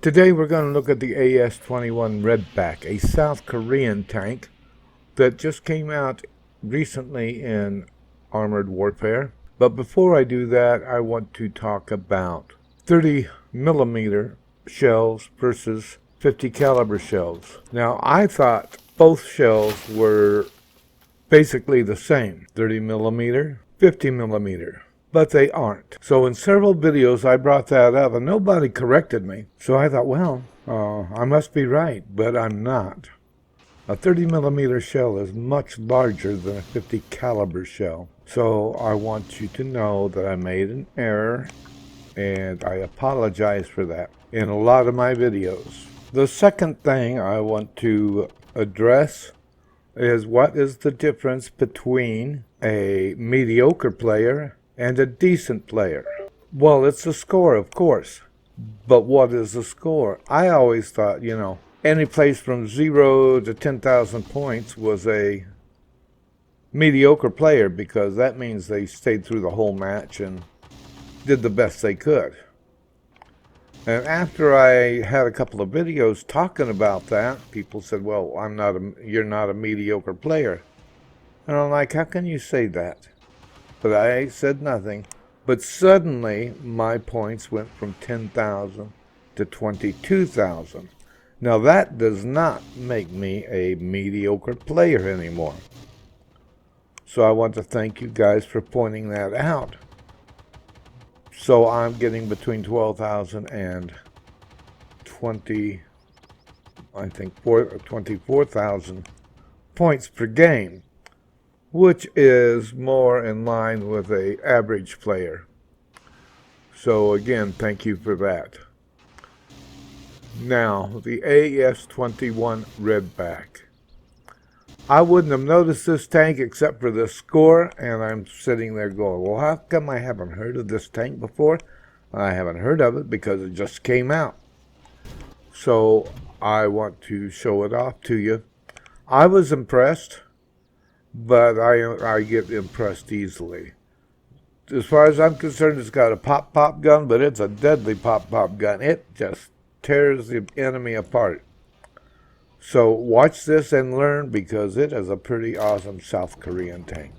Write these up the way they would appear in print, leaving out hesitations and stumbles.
Today we're going to look at the AS21 Redback, a South Korean tank that just came out recently in Armored Warfare. But before I do that, I want to talk about 30 millimeter shells versus 50 caliber shells. Now, I thought both shells were basically the same, 30 millimeter, 50 millimeter. But they aren't. So in several videos I brought that up and nobody corrected me. So I thought, well, I must be right, but I'm not. A 30 millimeter shell is much larger than a 50 caliber shell. So I want you to know that I made an error and I apologize for that in a lot of my videos. The second thing I want to address is what is the difference between a mediocre player and a decent player. Well, it's the score, of course. But what is the score? I always thought, any place from 0 to 10,000 points was a mediocre player because that means they stayed through the whole match and did the best they could. And after I had a couple of videos talking about that, people said, well, you're not a mediocre player. And I'm like, how can you say that? But I said nothing. But suddenly, my points went from 10,000 to 22,000. Now, that does not make me a mediocre player anymore. So I want to thank you guys for pointing that out. So I'm getting between 12,000 and 24,000 points per game, which is more in line with an average player. So again, thank you for that. Now, the AS21 Redback. I wouldn't have noticed this tank except for the score, and I'm sitting there going, well, how come I haven't heard of this tank before? I haven't heard of it because it just came out. So I want to show it off to you. I was impressed, but I get impressed easily. As far as I'm concerned, it's got a pop-pop gun, but it's a deadly pop-pop gun. It just tears the enemy apart. So watch this and learn because it is a pretty awesome South Korean tank.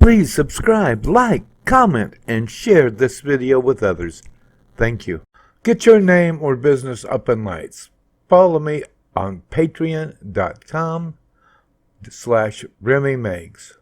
Please subscribe, like, comment, and share this video with others. Thank you. Get your name or business up in lights. Follow me on patreon.com/RemmyMegs.